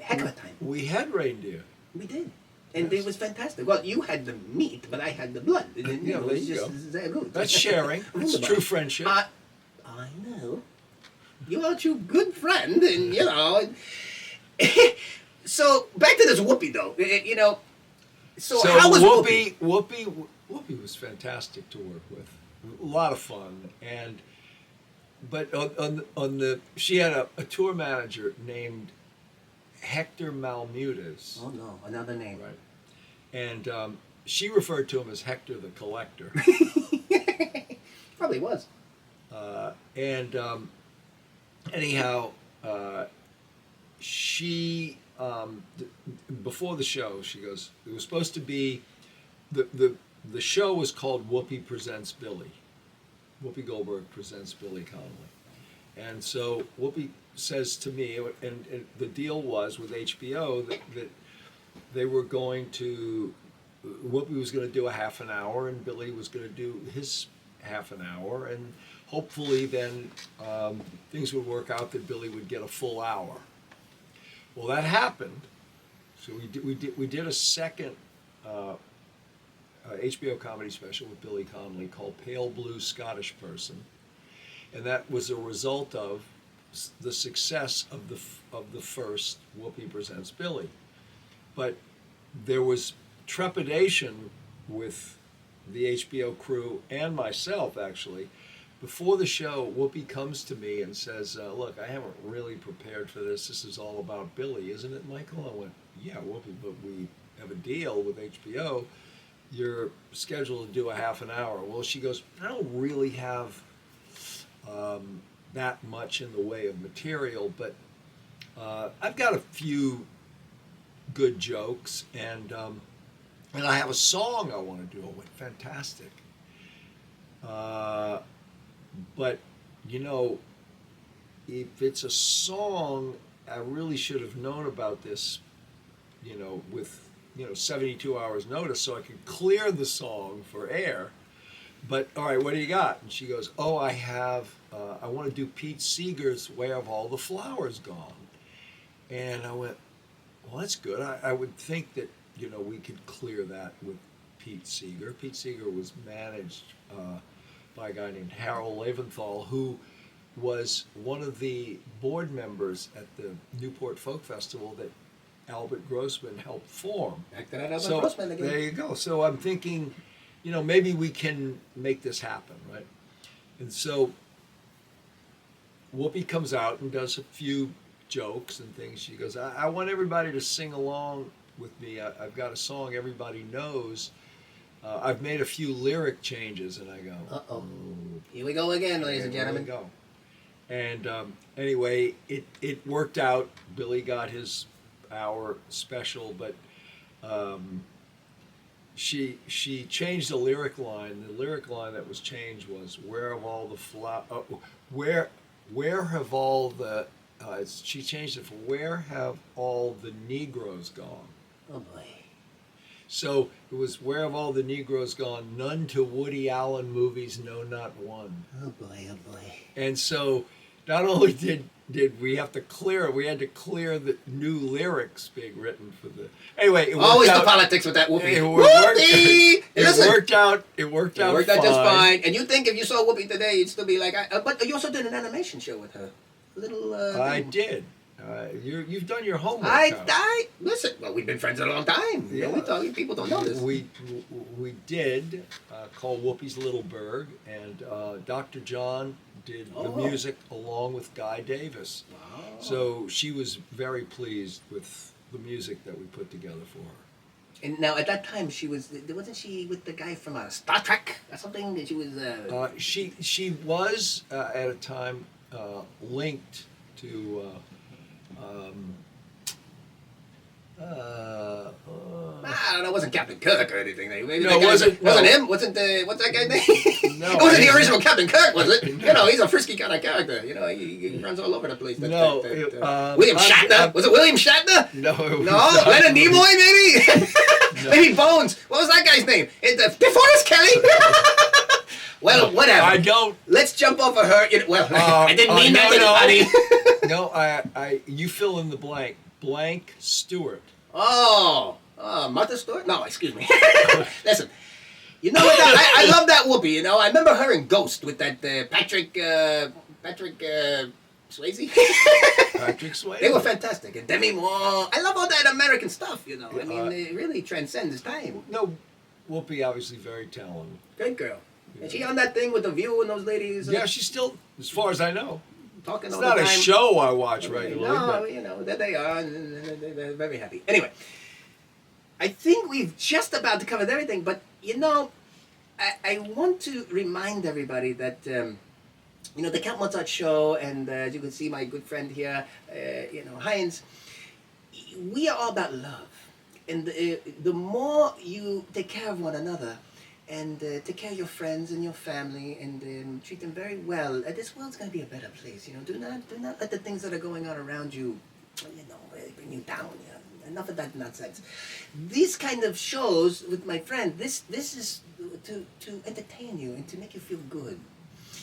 heck of a time. We had reindeer. We did. And Yes. it was fantastic. Well, you had the meat, but I had the blood. Yeah, It there was you just go. very good. That's sharing. It's Wunderbar. true friendship. I know. You are a true good friend, and So back to this Whoopi, though. So how was Whoopi? Whoopi was fantastic to work with. A lot of fun, but she had a tour manager named Hector Malmutas. Oh no, another name. Right. And she referred to him as Hector the Collector. Probably was. Anyhow, she before the show, she goes, it was supposed to be the show was called Whoopi Presents Billy. Whoopi Goldberg presents Billy Connolly. And so Whoopi says to me, and the deal was with HBO that they were going to, Whoopi was going to do a half an hour and Billy was going to do his half an hour, and hopefully then things would work out that Billy would get a full hour. Well, that happened. So we did a second HBO comedy special with Billy Connolly called Pale Blue Scottish Person, and that was a result of the success of the first Whoopi Presents Billy. But there was trepidation with the HBO crew and myself, actually. Before the show, Whoopi comes to me and says, look, I haven't really prepared for this. This is all about Billy, isn't it, Michael? I went, yeah, Whoopi, but we have a deal with HBO. You're scheduled to do a half an hour. Well, she goes, I don't really have that much in the way of material, but I've got a few good jokes, and I have a song I want to do. It went fantastic. But you know, if it's a song, I really should have known about this, you know, with 72 hours notice, so I could clear the song for air. But all right, what do you got? And she goes, "Oh, I have. I want to do Pete Seeger's 'Where Have All the Flowers Gone?'" And I went, "Well, that's good. I would think that we could clear that with Pete Seeger." Pete Seeger was managed by a guy named Harold Leventhal, who was one of the board members at the Newport Folk Festival that Albert Grossman helped form. Back to that Albert Grossman again. There you go. So I'm thinking, maybe we can make this happen, right? And so Whoopi comes out and does a few jokes and things. She goes, I want everybody to sing along with me. I've got a song everybody knows. I've made a few lyric changes. And I go, uh-oh. Here we go again, ladies and gentlemen. Here we go. And anyway, it worked out. Billy got his hour special, but she changed the lyric line. The lyric line that was changed was, "Where have all the where have all the," she changed it for, "Where have all the Negroes gone?" Oh boy. So it was, "Where have all the Negroes gone? None to Woody Allen movies, no, not one." Oh boy, oh boy. And so not only did we have to clear it, we had to clear the new lyrics being written for the. Anyway, it worked always out, the politics with that Whoopi. It Listen, worked out. It worked out just fine. And you think if you saw Whoopi today, you'd still be like, but you also did an animation show with her. A little. I thing. did. You've done your homework. Listen. Well, we've been friends a long time. Yeah. People don't know this. We did called Whoopi's Little Burg, and Dr. John did the music along with Guy Davis. Wow. So she was very pleased with the music that we put together for her. And now at that time wasn't she with the guy from Star Trek or something? That she was. She was at a time linked to. I don't know. It wasn't Captain Kirk or anything. Maybe no, it wasn't. Wasn't him. Wasn't what's that guy's name? No, it wasn't the original Captain Kirk, was it? No. He's a frisky kind of character. He runs all over the place. William Shatner. Was it William Shatner? No. No. Leonard Nimoy, maybe. No. Maybe Bones. What was that guy's name? DeForest Kelly. Well, whatever. I don't. Let's jump off of her. I didn't mean that to anybody. No, you fill in the blank. Blank Stewart. Oh, Martha Stewart? No, excuse me. Listen, you know what? I love that Whoopi. I remember her in Ghost with that Patrick Swayze. Patrick Swayze. They were fantastic. And Demi Moore. I love all that American stuff. I mean, it really transcends time. No, Whoopi obviously very talented. Good girl. Yeah. And she on that thing with The View and those ladies. Yeah, she's still, as far as I know. Talking it's all not the time. A show I watch regularly. No, but there they are, and they're very happy. Anyway, I think we've just about covered everything, but I want to remind everybody that the Count Mozart show, and as you can see, my good friend here, Heinz, we are all about love, and the more you take care of one another. And take care of your friends and your family, and treat them very well. This world's going to be a better place. Do not let the things that are going on around you, bring you down. Enough of that nonsense. These kind of shows with my friend, this is to entertain you and to make you feel good,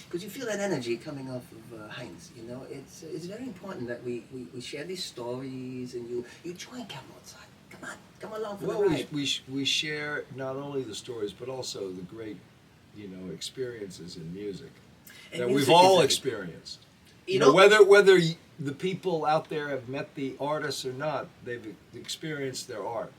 because you feel that energy coming off of Heinz. It's very important that we share these stories, and you join Count Mozart. Come along for the ride. We share not only the stories, but also the great, experiences in music that we've all experienced. Whether the people out there have met the artists or not, they've experienced their art.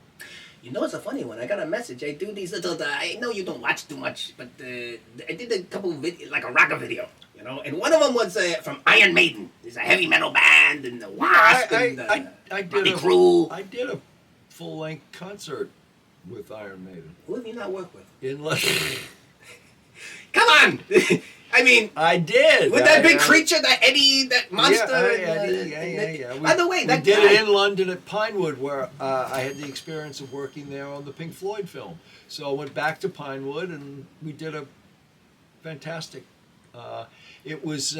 It's a funny one. I got a message. I do these little. I know you don't watch too much, but I did a couple of like a rocker video. And one of them was from Iron Maiden. There's a heavy metal band and the Wasp and the Crew. I did a full-length concert with Iron Maiden. Who have you not worked with? In London. Come on! I mean, I did. with that big creature, that Eddie, that monster. Yeah. By the way, that we did guy, it in London at Pinewood, where I had the experience of working there on the Pink Floyd film. So I went back to Pinewood, and we did a fantastic. It was.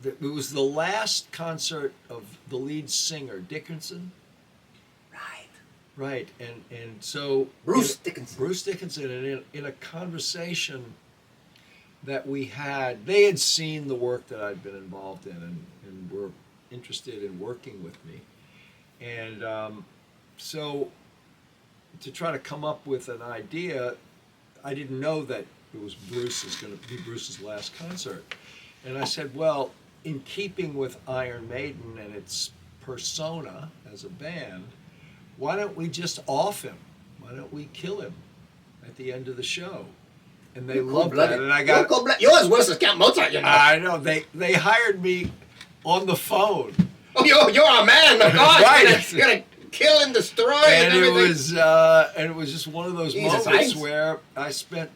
It was the last concert of the lead singer Dickinson. right? Right, and so Bruce Dickinson. Bruce Dickinson, and in a conversation that we had, they had seen the work that I'd been involved in, and were interested in working with me, and so to try to come up with an idea, I didn't know that it was going to be Bruce's last concert, and I said, well, in keeping with Iron Maiden and its persona as a band, why don't we just off him? Why don't we kill him at the end of the show? And they loved that. And I got yours worse than Count Mozart, you know. I know. They hired me on the phone. Oh, you're a man of God. Right. You're gonna kill and destroy And and it everything. was just one of those Jesus, moments Heinz. where I spent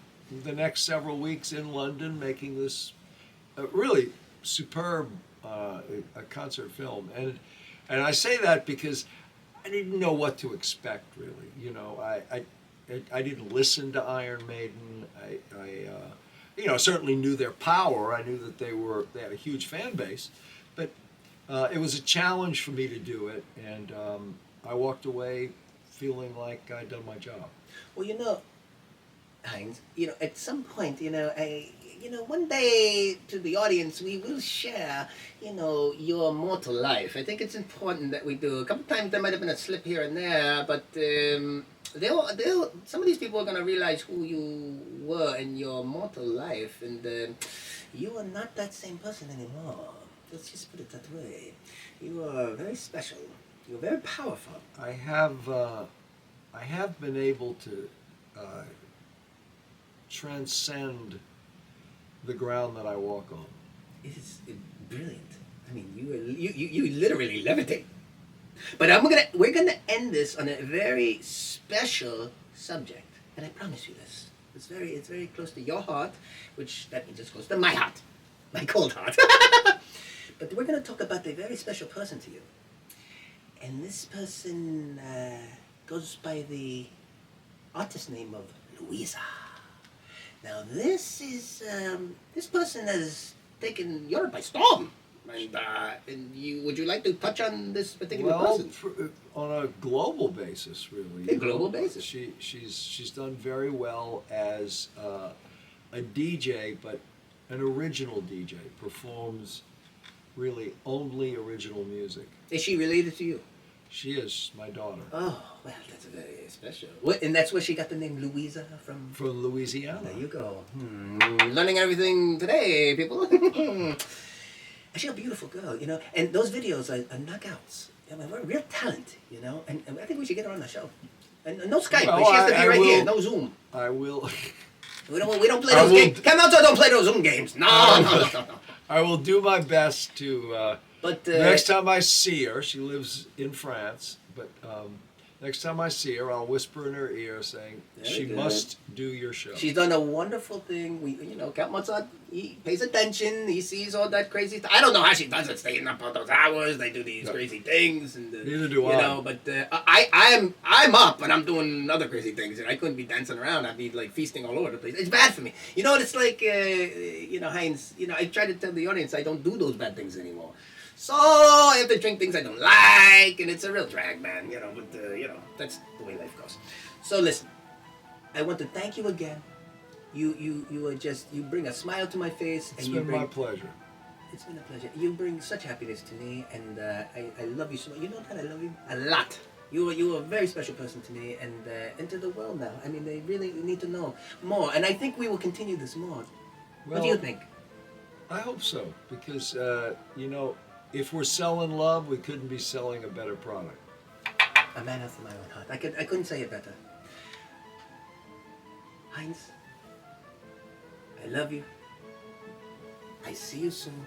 the next several weeks in London making this really superb a concert film. And I say that because I didn't know what to expect, really. You know, I didn't listen to Iron Maiden. I certainly knew their power. I knew that they had a huge fan base, but it was a challenge for me to do it, and I walked away feeling like I'd done my job. Well, Heinz, at some point, one day to the audience we will share, your mortal life. I think it's important that we do. A couple times there might have been a slip here and there, but some of these people are going to realize who you were in your mortal life, and you are not that same person anymore. Let's just put it that way. You are very special. You're very powerful. I have been able to transcend the ground that I walk on. It is brilliant. I mean, you literally levitate. But we're gonna end this on a very special subject, and I promise you this. It's very close to your heart, which that means it's close to my heart, my cold heart. But we're gonna talk about a very special person to you, and this person goes by the artist name of Louisa. Now this person has taken Europe by storm, and would you like to touch on this particular person? On a global basis, really. A global basis. She's done very well as a DJ, but an original DJ, performs really only original music. Is she related to you? She is my daughter. Oh, well, that's very special. And that's where she got the name Louisa from? From Louisiana. There you go. Learning everything today, people. She's a beautiful girl, and those videos are knockouts. We're real talent, and I think we should get her on the show. And no Skype, but she has to be right here, no Zoom. I will. We don't play those games. Come out, don't play those Zoom games. No. I will do my best to. But next time I see her, she lives in France, but next time I see her, I'll whisper in her ear saying, she must do your show. She's done a wonderful thing. Count Mozart, he pays attention, he sees all that crazy stuff. I don't know how she does it, staying up all those hours, they do these crazy things. And, neither do I. But I'm up and I'm doing other crazy things, and I couldn't be dancing around. I'd be like feasting all over the place. It's bad for me. It's like, Heinz, I try to tell the audience I don't do those bad things anymore. So I have to drink things I don't like, and it's a real drag, man. But that's the way life goes. So listen, I want to thank you again. You bring a smile to my face. It's been my pleasure. It's been a pleasure. You bring such happiness to me, and I love you so much. You know that I love you a lot. You are a very special person to me, and to the world now. I mean, they really need to know more, and I think we will continue this more. What do you think? I hope so, because if we're selling love, we couldn't be selling a better product. A man after my own heart. I couldn't say it better. Heinz, I love you. I see you soon.